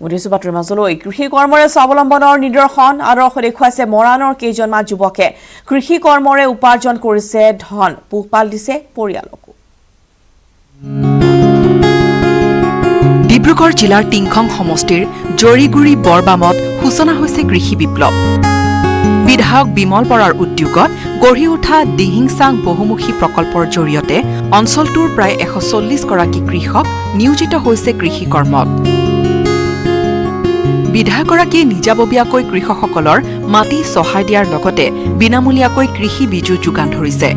উদ্দেশ্য বাতৰিৰ মাজলৈ কৃষি কৰ্মৰে স্বাৱলম্বনৰ নিদৰ্শন আদৰ্শ দেখুৱাইছে মৰাণৰ কেইজনমান যুৱকে কৃষি কৰ্মৰে উপাৰ্জন কৰিছে ধন পোহপাল দিছে পৰিয়ালকো ডিব্ৰুগড় জিলাৰ টিংখং সমষ্টিৰ জৰিগুৰি বৰবামত সূচনা হৈছে কৃষি বিপ্লৱ বিধায়ক বিমল বৰাৰ উদ্যোগত গঢ়ি উঠা দিহিংসাং বহুমুখী প্ৰকল্পৰ জৰিয়তে অঞ্চলটোৰ প্ৰায় 140 গৰাকী কৃষক নিয়োজিত হৈছে কৃষি কৰ্মত বিধায়কগৰাকীয়ে নিজাববীয়াকৈ কৃষকসকলৰ মাটি সহায় দিয়াৰ লগতে বিনামূলীয়াকৈ কৃষি বীজো যোগান ধৰিছে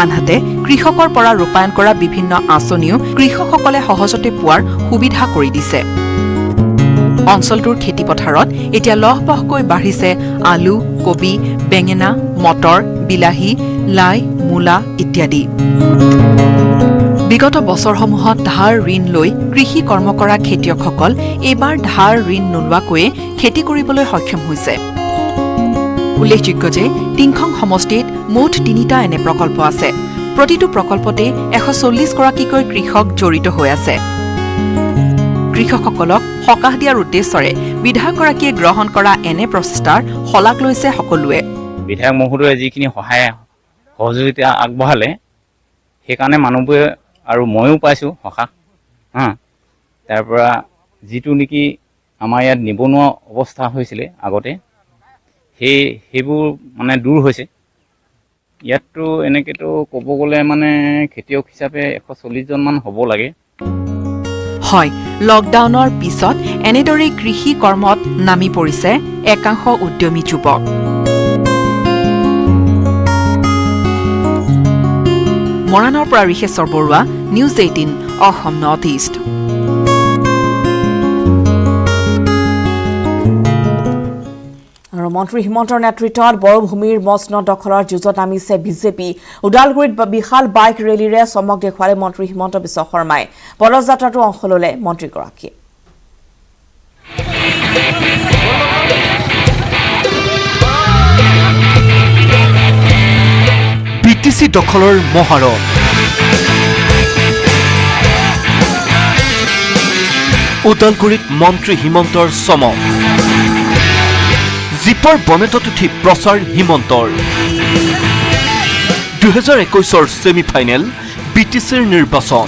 আনহাতে কৃষকৰ পৰা ৰূপায়ণ কৰা বিভিন্ন আঁচনিও কৃষকসকলে সহজতে পোৱাৰ সুবিধা কৰি দিছে অঞ্চলটোৰ খেতিপথাৰত এতিয়া লহপহকৈ বাঢ়িছে আলু কবি বেঙেনা মটৰ বিলাহী লাই মূলা ইত্যাদি বিগত বছৰসমূহত ধাৰ ঋণ লৈ কৃষি কৰ্ম কৰা খেতিয়কসকল এবাৰ ধাৰ ঋণ নোলোৱাকৈ খেতি কৰিবলৈ সক্ষম হৈছে উল্লেখযোগ্য যে টিংখং সমষ্টিত মুঠ 3টা এনে প্ৰকল্প আছে প্ৰতিটো প্ৰকল্পতে 140 গৰাকীকৈ কৃষক জড়িত হৈ আছে কৃষকসকলক সকাহ দিয়াৰ উদ্দেশ্যৰে বিধায়কগৰাকীয়ে গ্ৰহণ কৰা এনে প্ৰচেষ্টাৰ শলাগ লৈছে সকলোৱে বিধায়ক মহোদয়ে যিখিনি সহায় সহযোগিতা আগবঢ়ালে সেইকাৰণে মানুহবোৰে আৰু ময়ো পাইছোঁ সকাহ তাৰ পৰা যিটো নেকি আমাৰ ইয়াত নিবনুৱা অৱস্থা হৈছিলে আগতে সেইবোৰ মানে দূৰ হৈছে ইয়াততো এনেকৈতো ক'ব গ'লে মানে খেতিয়ক হিচাপে 140 জনমান হ'ব লাগে হয় লকডাউনৰ পিছত এনেদৰে কৃষি কৰ্মত নামি পৰিছে একাংশ উদ্যমী যুৱক মৰাণৰ পৰা Risheswar Baruah news 18 Assam north east আৰু মন্ত্ৰী হিমন্তৰ নেতৃত্বত বৰভূমিৰ মসনদ দখলৰ যুঁজত নামিছে বিজেপি উদালগুৰিত বিশাল বাইক ৰেলীৰে চমক দেখুৱালে মন্ত্ৰী হিমন্ত বিশ্ব শৰ্মাই পদযাত্ৰাটো অংশ ল'লে মন্ত্ৰীগৰাকীয়ে বিটিচি দখলৰ মহাৰণ উদালগুৰিত মন্ত্ৰী হিমন্তৰ চমক জিপৰ বনেটত উঠি প্ৰচাৰ হিমন্তৰ 2021ৰ ছেমিফাইনেল বিটিচিৰ নিৰ্বাচন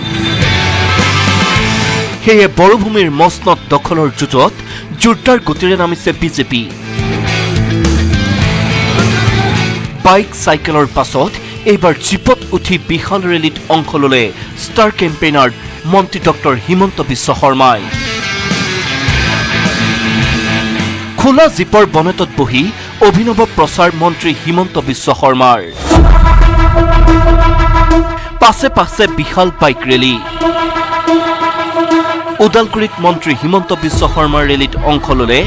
সেয়ে বৰভূমিৰ মসনদ দখলৰ যুঁজত জোৰদাৰ গতিৰে নামিছে বিজেপি বাইক চাইকেলৰ পাছত এইবাৰ জিপত উঠি বিশাল ৰেলীত অংশ ল'লে ষ্টাৰ কেম্পেইনাৰ মন্ত্ৰী ডক্টৰ হিমন্ত বিশ্ব শৰ্মাই খোলা জিপৰ বনেটত বহি অভিনৱ প্ৰচাৰ মন্ত্ৰী হিমন্ত বিশ্ব শৰ্মাৰ পাছে পাছে বিশাল বাইক ৰেলী উদালগুৰিত মন্ত্ৰী হিমন্ত বিশ্ব শৰ্মাৰ ৰেলীত অংশ ল'লে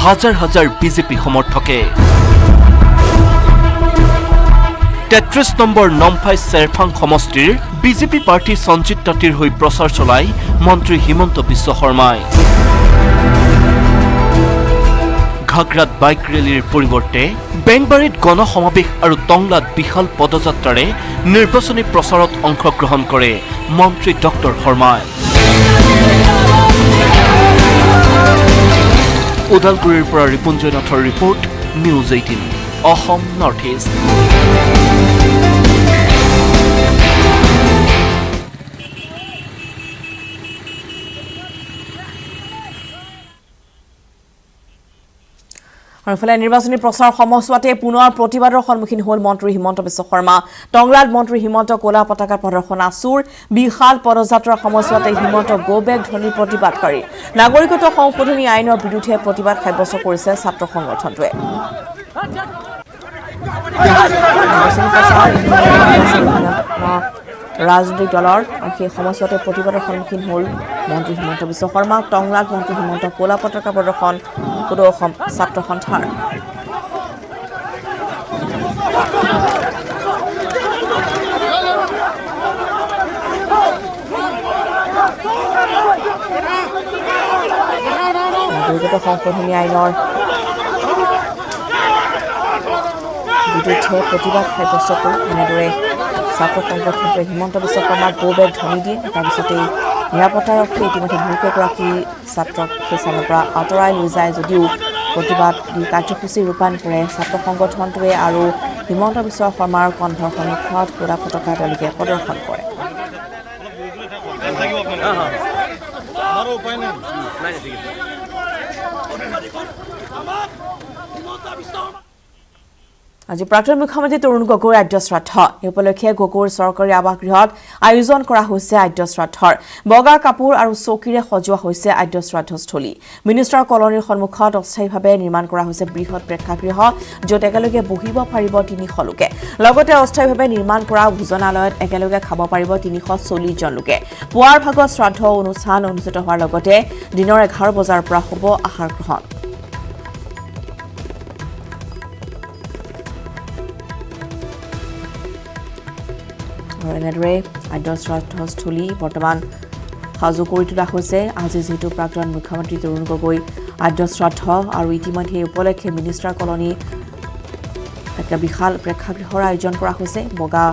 হাজাৰ হাজাৰ বিজেপি সমৰ্থকে 33 নম্বৰ নম্ফাই চেৰফাং সমষ্টিৰ বিজেপি প্ৰাৰ্থী সঞ্জিত তাঁতীৰ হৈ প্ৰচাৰ চলাই মন্ত্ৰী হিমন্ত বিশ্ব শৰ্মাই ঘাগৰাত বাইক ৰেলীৰ পৰিৱৰ্তে বেংবাৰীত গণসমাৱেশ আৰু টংলাত বিশাল পদযাত্ৰাৰে নিৰ্বাচনী প্ৰচাৰত অংশগ্ৰহণ কৰে মন্ত্ৰী ডক্টৰ শৰ্মাই উদালগুৰিৰ পৰা ৰিপুঞ্জয় নাথৰ report news 18 Assam north east আৰু ফলে নিৰ্বাচনী প্ৰচাৰ সময়ছোৱাতে পুনৰ প্ৰতিবাদৰ সন্মুখীন হ'ল মন্ত্ৰী হিমন্ত বিশ্ব শৰ্মা টংলাত মন্ত্ৰী হিমন্ত ক'লা পতাকা প্ৰদৰ্শন আছুৰ বিশাল পদযাত্ৰাৰ সময়ছোৱাতে হিমন্ত গো বেক ধ্বনি প্ৰতিবাদকাৰী নাগৰিকত্ব সংশোধনী আইনৰ বিৰুদ্ধে প্ৰতিবাদ সাব্যস্ত কৰিছে ছাত্ৰ সংগঠনটোৱে ৰাজনৈতিক দলৰ সেই সময়ছোৱাতে প্ৰতিবাদৰ সন্মুখীন হ'ল মন্ত্ৰী হিমন্ত বিশ্ব শৰ্মা টংলাত মন্ত্ৰী হিমন্ত ক'লা পতাকা প্ৰদৰ্শন কোনো অসম ছাত্ৰ সন্থাৰ নাগৰিকত্ব সংশোধনী আইনৰ বিৰুদ্ধে প্ৰতিবাদ সাব্যস্ত কৰি এনেদৰে ছাত্ৰ সংগঠনটোৱে হিমন্ত বিশ্ব শৰ্মাক গো বেক ধ্বনি দিয়ে তাৰপিছতেই নিৰাপত্তাৰক্ষীয়ে ইতিমধ্যে বহুকেইগৰাকী ছাত্ৰক সেই স্থানৰ পৰা আঁতৰাই লৈ যায় যদিও প্ৰতিবাদী কাৰ্যসূচী ৰূপায়ণ কৰে ছাত্ৰ সংগঠনটোৱে আৰু হিমন্ত বিশ্ব শৰ্মাৰ কণ্ঠৰ সন্মুখত ক'লা পতাকা তেওঁলোকে প্ৰদৰ্শন কৰে। আজি প্ৰাক্তন মুখ্যমন্ত্ৰী তৰুণ গগৈৰ আদ্য শ্ৰাদ্ধ। এই উপলক্ষে গগৈৰ চৰকাৰী আৱাসগৃহত আয়োজন কৰা হৈছে আদ্য শ্ৰাদ্ধৰ। বগা কাপোৰ আৰু চকীৰে সজোৱা হৈছে আদ্য শ্ৰাদ্ধস্থলী। মিনিষ্টাৰ কলনীৰ সন্মুখত অস্থায়ীভাৱে নিৰ্মাণ কৰা হৈছে বৃহৎ প্ৰেক্ষাগৃহ, য'ত একেলগে বহিব পাৰিব 300 লোকে। লগতে অস্থায়ীভাৱে নিৰ্মাণ কৰা ভোজনালয়ত একেলগে খাব পাৰিব 340 জন লোকে। পুৱাৰ ভাগত শ্ৰাদ্ধ অনুষ্ঠান অনুষ্ঠিত হোৱাৰ লগতে দিনৰ 11 বজাৰ পৰা হ'ব আহাৰ গ্ৰহণ। আৰু এনেদৰে আদ্য শ্ৰাদ্ধস্থলী বৰ্তমান সাজু কৰি তোলা হৈছে। আজি যিহেতু প্ৰাক্তন মুখ্যমন্ত্ৰী তৰুণ গগৈ আদ্য শ্ৰাদ্ধ আৰু ইতিমধ্যে এই উপলক্ষে মিনিষ্টাৰ কলনী এটা বিশাল প্ৰেক্ষাগৃহৰ আয়োজন কৰা হৈছে। বগা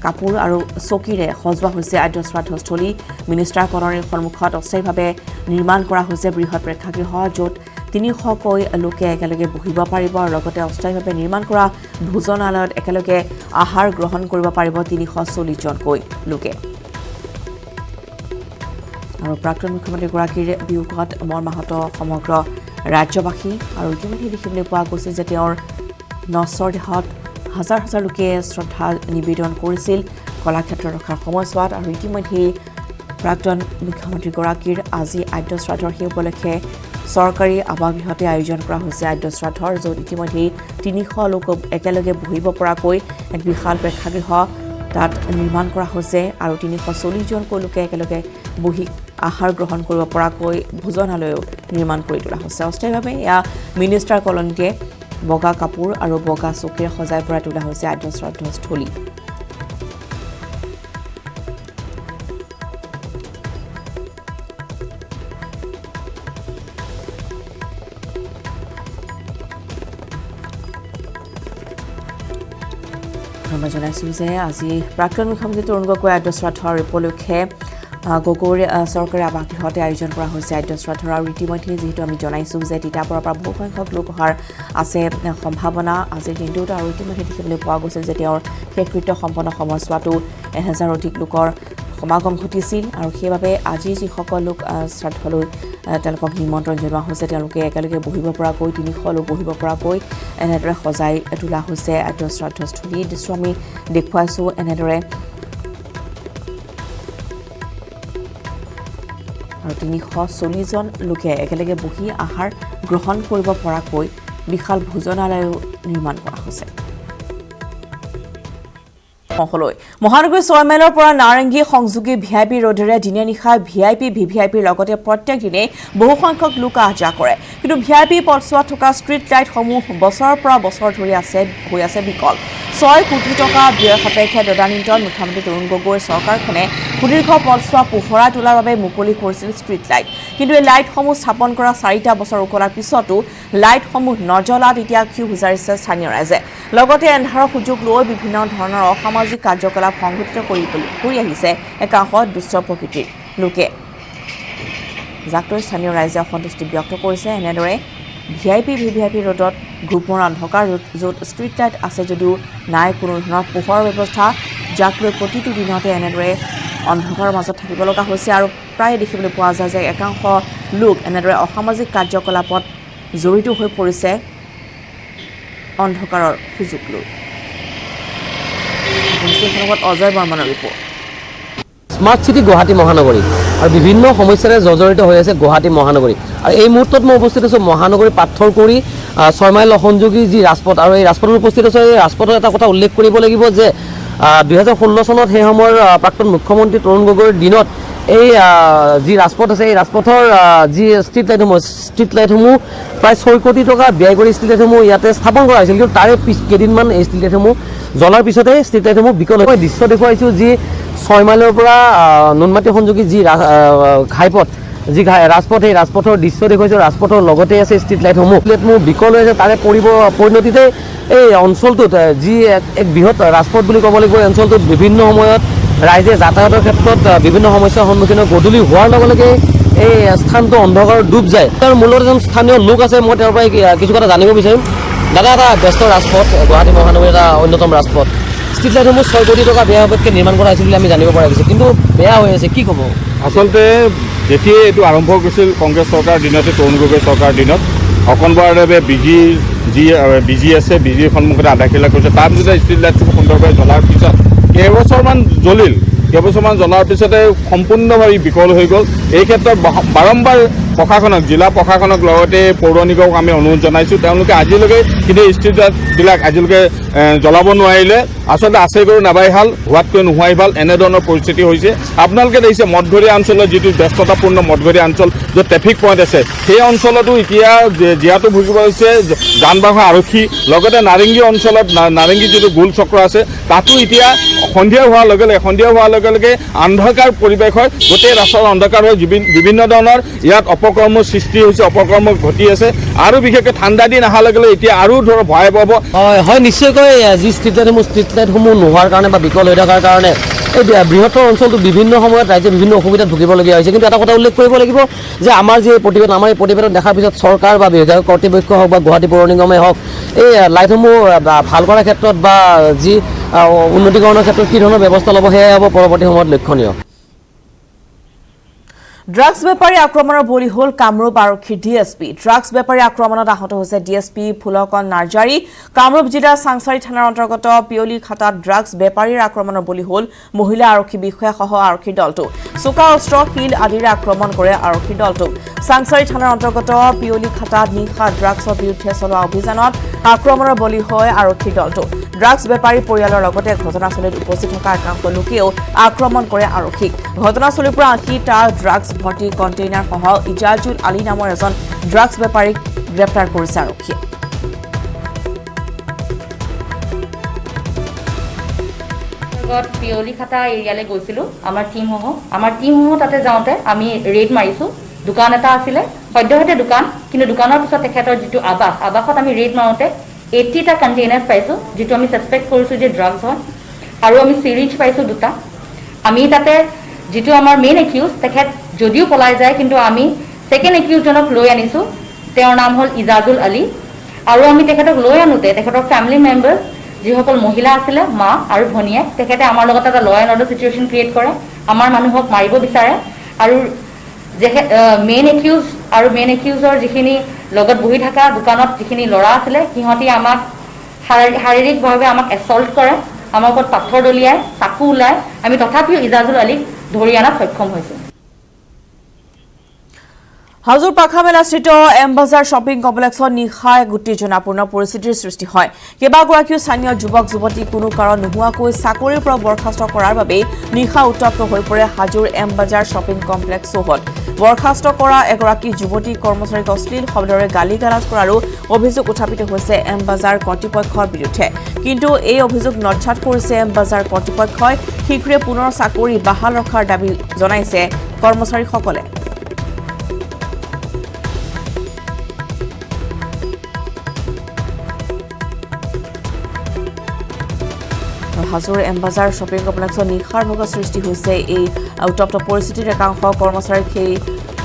কাপোৰ আৰু চকীৰে সজোৱা হৈছে আদ্য শ্ৰাদ্ধস্থলী। মিনিষ্টাৰ কলনীৰ সন্মুখত অস্থায়ীভাৱে নিৰ্মাণ কৰা হৈছে বৃহৎ প্ৰেক্ষাগৃহ, য'ত 300কৈ লোকে একেলগে বহিব পাৰিব আৰু লগতে অস্থায়ীভাৱে নিৰ্মাণ কৰা ভোজনালয়ত একেলগে আহাৰ গ্ৰহণ কৰিব পাৰিব 340 জনকৈ লোকে। আৰু প্ৰাক্তন মুখ্যমন্ত্ৰীগৰাকীৰ বিয়োগত মৰ্মাহত সমগ্ৰ ৰাজ্যবাসী। আৰু ইতিমধ্যে দেখিবলৈ পোৱা গৈছে যে তেওঁৰ নশ্বৰ দেহত হাজাৰ হাজাৰ লোকে শ্ৰদ্ধা নিবেদন কৰিছিল কলাক্ষেত্ৰত ৰখাৰ সময়ছোৱাত। আৰু ইতিমধ্যেই প্ৰাক্তন মুখ্যমন্ত্ৰীগৰাকীৰ আজি আদ্য শ্ৰাদ্ধৰ সেই উপলক্ষে চৰকাৰী আৱাসগৃহতে আয়োজন কৰা হৈছে আদ্য শ্ৰাদ্ধৰ, য'ত ইতিমধ্যেই 300 লোক একেলগে বহিব পৰাকৈ এক বিশাল প্ৰেক্ষাগৃহ তাত নিৰ্মাণ কৰা হৈছে। আৰু 340 জনকৈ লোকে একেলগে বহি আহাৰ গ্ৰহণ কৰিব পৰাকৈ ভোজনালয়ো নিৰ্মাণ কৰি তোলা হৈছে অস্থায়ীভাৱে। এয়া মিনিষ্টাৰ কলনীতে বগা কাপোৰ আৰু বগা চকীৰে সজাই পৰাই তোলা হৈছে আদ্য শ্ৰাদ্ধস্থলী। ধন্যবাদ জনাইছোঁ যে আজি প্ৰাক্তন মুখ্যমন্ত্ৰী তৰুণ গগৈ আদ্য শ্ৰাদ্ধৰ উপলক্ষে গগৈৰ চৰকাৰী আৱাসগৃহতে আয়োজন কৰা হৈছে আদ্য শ্ৰাদ্ধৰ। আৰু ইতিমধ্যে যিহেতু আমি জনাইছোঁ যে তিতাবৰৰ পৰা বহুসংখ্যক লোক অহাৰ আছে সম্ভাৱনা আজিৰ দিনটোত। আৰু ইতিমধ্যে দেখিবলৈ পোৱা গৈছিল যে তেওঁৰ শেষকৃত্য সম্পন্ন সময়ছোৱাতো 1000 অধিক লোকৰ সমাগম ঘটিছিল। আৰু সেইবাবে আজি যিসকল লোক শ্ৰাদ্ধলৈ তেওঁলোকক নিমন্ত্ৰণ জনোৱা হৈছে তেওঁলোকে একেলগে বহিব পৰাকৈ 300 লোক বহিব পৰাকৈ এনেদৰে সজাই তোলা হৈছে আদ্য শ্ৰাদ্ধস্থলী। দৃশ্য আমি দেখুৱাইছোঁ এনেদৰে। আৰু 340 জন লোকে একেলগে বহি আহাৰ গ্ৰহণ কৰিব পৰাকৈ বিশাল ভোজনালয়ো নিৰ্মাণ কৰা হৈছে। মহানগৰীৰ 6 মাইলৰ পৰা নাৰেংগী সংযোগী ভিআইপি ৰোডেৰে দিনে নিশা ভিআইপি ভিভিআইপিৰ লগতে প্ৰত্যেক দিনে বহুসংখ্যক লোক আহ যাহ কৰে। কিন্তু ভিআইপি পথছোৱাত থকা ষ্ট্ৰীট লাইটসমূহ বছৰৰ পৰা বছৰ ধৰি হৈ আছে বিকল। 6 কোটি টকা ব্যয় সাপেক্ষে তদানীন্তন মুখ্যমন্ত্ৰী তৰুণ গগৈৰ চৰকাৰখনে সুদীৰ্ঘ পথছোৱা পোহৰাই তোলাৰ বাবে মুকলি কৰিছিল ষ্ট্ৰীট লাইট। কিন্তু এই লাইটসমূহ স্থাপন কৰা 4টা বছৰ উকলাৰ পিছতো লাইটসমূহ নজ্বলাত এতিয়া ক্ষোভ গুজাৰিছে স্থানীয় ৰাইজে। লগতে এন্ধাৰৰ সুযোগ লৈ বিভিন্ন ধৰণৰ অসামাজিক কাৰ্যকলাপ সংঘটিত কৰি আহিছে একাংশ দুষ্ট প্ৰকৃতিৰ লোকে, যাক লৈ স্থানীয় ৰাইজে অসন্তুষ্টি ব্যক্ত কৰিছে। এনেদৰে ভিআইপি ভিভিআইপি ৰোডত ঘুপমৰা অন্ধকাৰ য'ত ষ্ট্ৰীট লাইট আছে যদিও নাই কোনো ধৰণৰ পোহৰৰ ব্যৱস্থা, যাক লৈ প্ৰতিটো দিনতে এনেদৰে অন্ধকাৰৰ মাজত থাকিব লগা হৈছে। আৰু প্ৰায় দেখিবলৈ পোৱা যায় যে একাংশ লোক এনেদৰে অসামাজিক কাৰ্যকলাপত জড়িত হৈ পৰিছে অন্ধকাৰৰ সুযোগ লৈ। অজয় বৰ্মনৰ ৰিপৰ্ট। স্মাৰ্ট চিটি গুৱাহাটী মহানগৰী আৰু বিভিন্ন সমস্যাৰে জৰ্জৰিত হৈ আছে গুৱাহাটী মহানগৰী। আৰু এই মুহূৰ্তত মই উপস্থিত আছোঁ মহানগৰী পাথৰকুৰি 6 মাইল সংযোগী যি ৰাজপথ। আৰু এই ৰাজপথত উপস্থিত আছোঁ। এই ৰাজপথত এটা কথা উল্লেখ কৰিব লাগিব যে 2016 চনত সেই সময়ৰ প্ৰাক্তন মুখ্যমন্ত্ৰী তৰুণ গগৈৰ দিনত এই যি ৰাজপথ আছে এই ৰাজপথৰ যি ষ্ট্ৰীট লাইটসমূহ প্ৰায় 6 কোটি টকা ব্যয় কৰি ষ্ট্ৰীট লাইটসমূহ ইয়াতে স্থাপন কৰা হৈছিল। কিন্তু তাৰে কেইদিনমান এই ষ্ট্ৰীট লাইটসমূহ জ্বলাৰ পিছতে ষ্ট্ৰীট লাইটসমূহ বিকল হৈ দৃশ্য দেখুৱাইছোঁ যি 6 মাইলৰ পৰা নুনমাটি সংযোগী যি ঘাইপথ যি ৰাজপথ এই ৰাজপথৰ দৃশ্য দেখুৱাইছোঁ। ৰাজপথৰ লগতে আছে ষ্ট্ৰীট লাইটসমূহ বিকল হৈ আছে। তাৰে পৰিণতিতে এই অঞ্চলটোত যি এক বৃহৎ ৰাজপথ বুলি ক'ব লাগিব, এই অঞ্চলটোত বিভিন্ন সময়ত ৰাইজে যাতায়াতৰ ক্ষেত্ৰত বিভিন্ন সমস্যাৰ সন্মুখীন গধূলি হোৱাৰ লগে লগে এই স্থানটো অন্ধকাৰত ডুব যায়। তাৰ মূলত এজন স্থানীয় লোক আছে, মই তেওঁৰ পৰাই কিছু কথা জানিব বিচাৰিম। দাদা, এটা ব্যস্ত ৰাজপথ, গুৱাহাটী মহানগৰীৰ এটা অন্যতম ৰাজপথ, ষ্ট্ৰীট লাইটসমূহ 6 কোটি টকা ব্যয় সাপেক্ষে নিৰ্মাণ কৰা হৈছিল বুলি আমি জানিব পৰা গৈছে, কিন্তু বেয়া হৈ আছে, কি ক'ব? আচলতে যেতিয়াই এইটো আৰম্ভ কৰিছিল কংগ্ৰেছ চৰকাৰৰ দিনতে, তৰুণ গগৈ চৰকাৰৰ দিনত, অকণ বৰাদেৱে বিজি আছে, বিজিৰ সন্মুখতে আধাখিলা কৰিছে। তাৰপিছতে ষ্ট্ৰীট লাইটসমূহ সুন্দৰভাৱে জ্বলাৰ পিছত কেইবছৰমান জ্বলাৰ পিছতে সম্পূৰ্ণভাৱে বিকল হৈ গ'ল। এই ক্ষেত্ৰত বাৰম্বাৰ প্ৰশাসনক, জিলা প্ৰশাসনক লগতে পৌৰ নিগমক আমি অনুৰোধ জনাইছোঁ। তেওঁলোকে আজিলৈকে কিন্তু ষ্ট্ৰীট লাইটবিলাক আজিলৈকে জ্বলাব নোৱাৰিলে। আচলতে আছে গৰু নাবাই হাল, হোৱাতকৈ নোহোৱাই ভাল, এনেধৰণৰ পৰিস্থিতি হৈছে। আপোনালোকে দেখিছে মঠঘৰীয়া অঞ্চলৰ যিটো ব্যস্ততাপূৰ্ণ মঠঘৰীয়া অঞ্চল, য'ত ট্ৰেফিক পইণ্ট আছে, সেই অঞ্চলতো এতিয়া জীয়াতু ভুগিব হৈছে যান বাহন আৰক্ষী। লগতে নাৰেংগী অঞ্চলত, নাৰেংগী যিটো গোল চক্ৰ আছে, তাতো এতিয়া সন্ধিয়া হোৱাৰ লগে লগে অন্ধকাৰ পৰিৱেশ হয়, গোটেই ৰাস্তাৰ অন্ধকাৰ হৈ বিভিন্ন ধৰণৰ ইয়াত অপকৰ্মৰ সৃষ্টি হৈছে, অপকৰ্ম ঘটি আছে। আৰু বিশেষকৈ ঠাণ্ডা দিন অহাৰ লগে লগে এতিয়া আৰু ধৰক ভয়াৱহ। হয়, নিশ্চয়কৈ যি ষ্ট্ৰীট লাইটসমূহ নোহোৱাৰ কাৰণে বা বিকল হৈ থকাৰ কাৰণে এই বৃহত্তৰ অঞ্চলটো বিভিন্ন সময়ত ৰাইজে বিভিন্ন অসুবিধাত ভুগিবলগীয়া হৈছে। কিন্তু এটা কথা উল্লেখ কৰিব লাগিব যে আমাৰ যি প্ৰতিবেদন, আমাৰ এই প্ৰতিবেদন দেখাৰ পিছত চৰকাৰ বা বিভাগীয় কৰ্তৃপক্ষ হওক বা গুৱাহাটী পৌৰ নিগমে হওক, এই লাইটসমূহ ভাল কৰাৰ ক্ষেত্ৰত বা যি উন্নতিকৰণৰ ক্ষেত্ৰত কি ধৰণৰ ব্যৱস্থা ল'ব, সেয়াই হ'ব পৰৱৰ্তী সময়ত লক্ষণীয়। ড্ৰাগছ বেপাৰী আক্ৰমণৰ বলি হ'ল কামৰূপ আৰক্ষীৰ ডিএছপি। ড্ৰাগছ বেপাৰী আক্ৰমণত আহত হৈছে ডিএছপি ফুলকন নাৰ্জাৰী। কামৰূপ জিলাৰ চাংচাৰী থানাৰ অন্তৰ্গত পিয়লি খাটাত ড্ৰাগছ বেপাৰীৰ আক্ৰমণৰ বলি হ'ল মহিলা আৰক্ষী বিষয়াসহ আৰক্ষীৰ দলটো। চোকা অস্ত্ৰ, শিল আদিৰে আক্ৰমণ কৰে আৰক্ষীৰ দলটোক। চাংচাৰী থানাৰ অন্তৰ্গত পিয়লি খাটাত নিশা ড্ৰাগছৰ বিৰুদ্ধে চলোৱা অভিযানত আক্ৰমণৰ বলি হয় আৰক্ষীৰ দলটো। ড্ৰাগছ বেপাৰী পৰিয়ালৰ লগতে ঘটনাস্থলীত উপস্থিত থকা একাংশ লোকেও আক্ৰমণ কৰে আৰক্ষীক। ঘটনাস্থলীৰ পৰা 80টা ড্ৰাগছ ভৰ্তি কণ্টেইনাৰ সহ ইজাজুল আলী নামৰ এজন ড্ৰাগছ বেপাৰীক গ্ৰেপ্তাৰ কৰিছে আৰক্ষীয়ে। পিয়লি খাটা এৰিয়ালৈ গৈছিলোঁ আমাৰ টিমসমূহ তাতে যাওঁতে আমি ৰেড মাৰিছোঁ। দোকান এটা আছিলে, সদ্যহতে দোকান, কিন্তু দোকানৰ পিছত তেখেতৰ যিটো আৱাসত আমি ৰেড মাৰোঁতে 80টা কণ্টেইনাৰ্ছ পাইছোঁ, যিটো আমি ছাছপেক্ট কৰিছোঁ যে ড্ৰাগছ হয়। আৰু আমি চিৰিজ পাইছোঁ 2টা। আমি তাতে যিটো আমাৰ মেইন একিউজ, তেখেত যদিও পলাই যায়, কিন্তু আমি ছেকেণ্ড একিউজজনক লৈ আনিছোঁ। তেওঁৰ নাম হ'ল ইজাজুল আলী। আৰু আমি তেখেতক লৈ আনোতে তেখেতৰ ফেমিলি মেম্বাৰ্ছ, যিসকল মহিলা আছিলে, মা আৰু ভনীয়েক, তেখেতে আমাৰ লগত এটা ল এণ্ড অৰ্ডাৰ চিটুৱেশ্যন ক্ৰিয়েট কৰে, আমাৰ মানুহক মাৰিব বিচাৰে। আৰু মেইন একিউজৰ যিখিনি লগত বহি থকা দোকানত যিখিনি ল'ৰা আছিলে, সিহঁতি আমাক শাৰীৰিকভাৱে আমাক এছল্ট কৰে, আমাৰ ওপৰত পাথৰ দলিয়াই, চাকু ওলায়। আমি তথাপিও ইজাজুল আলীক ধৰি অনাত সক্ষম হৈছোঁ। হাজোৰ পাখামেলাস্থিত এম বজাৰ শ্বপিং কমপ্লেক্সত নিশা এক উত্তেজনাপূৰ্ণ পৰিস্থিতিৰ সৃষ্টি হয়। কেইবাগৰাকীও স্থানীয় যুৱক যুৱতী কোনো কাৰণ নোহোৱাকৈ চাকৰিৰ পৰা বৰ্খাস্ত কৰাৰ বাবে নিশা উত্তপ্ত হৈ পৰে হাজোৰ এম বজাৰ শ্বপিং কমপ্লেক্স চৌহদ। বৰ্খাস্ত কৰা এগৰাকী যুৱতী কৰ্মচাৰীক অশ্লীল শব্দৰে গালি গালাজ কৰাৰো অভিযোগ উত্থাপিত হৈছে এম বজাৰ কৰ্তৃপক্ষৰ বিৰুদ্ধে। কিন্তু এই অভিযোগ নস্যাৎ কৰিছে এম বজাৰ কৰ্তৃপক্ষই। শীঘ্ৰে পুনৰ চাকৰি বাহাল ৰখাৰ দাবী জনাইছে কৰ্মচাৰীসকলে। হাজোৰ এম বজাৰ শ্বপিং কমপ্লেক্সত নিশাৰ ভাগত সৃষ্টি হৈছে এই উত্তপ্ত পৰিস্থিতিৰ। একাংশ কৰ্মচাৰীক সেই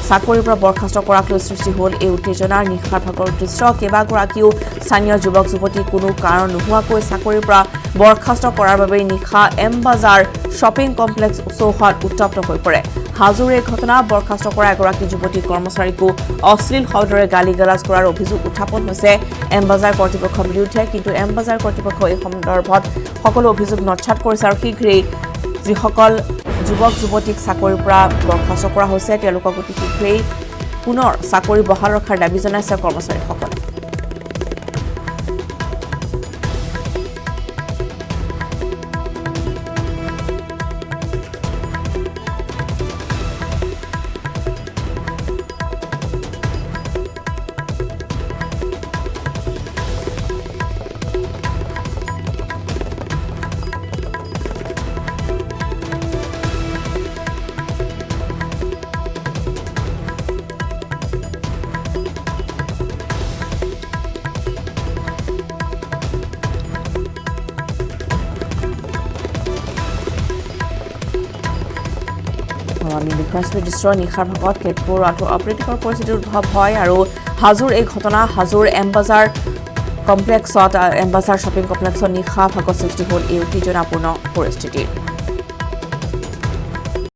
চাকৰিৰ পৰা বৰ্খাস্ত কৰাক লৈ সৃষ্টি হ'ল এই উত্তেজনাৰ নিশাৰ ভাগৰ দৃশ্য। কেইবাগৰাকীও স্থানীয় যুৱক যুৱতী কোনো কাৰণ নোহোৱাকৈ চাকৰিৰ পৰা বৰ্খাস্ত কৰাৰ বাবে নিশা এম বজাৰ শ্বপিং কমপ্লেক্স চৌহদ উত্তপ্ত হৈ পৰে। হাজোৰ এই ঘটনা বৰ্খাস্ত কৰা এগৰাকী যুৱতী কৰ্মচাৰীকো অশ্লীল শব্দৰে গালি গালাজ কৰাৰ অভিযোগ উত্থাপন হৈছে এম বজাৰ কৰ্তৃপক্ষৰ বিৰুদ্ধে। কিন্তু এম বজাৰ কৰ্তৃপক্ষ এই সন্দৰ্ভত সকলো অভিযোগ নস্যাৎ কৰিছে আৰু শীঘ্ৰেই যিসকল যুৱক যুৱতীক চাকৰিৰ পৰা বৰ্খাস্ত কৰা হৈছে তেওঁলোকক অতি শীঘ্ৰেই পুনৰ চাকৰি বহাল ৰখাৰ দাবী জনাইছে কৰ্মচাৰীসকলে। আকস্মিক দৃশ্য নিশাৰ ভাগত কেতবোৰ অপ্ৰীতিকৰ পৰিস্থিতিৰ উদ্ভৱ হয় আৰু হাজোৰ এই ঘটনা হাজোৰ এমবাজাৰ কমপ্লেক্সত এমবাজাৰ শ্বপিং কমপ্লেক্সত নিশা ভাগত সৃষ্টি হ'ল এই উত্তেজনাপূৰ্ণ পৰিস্থিতি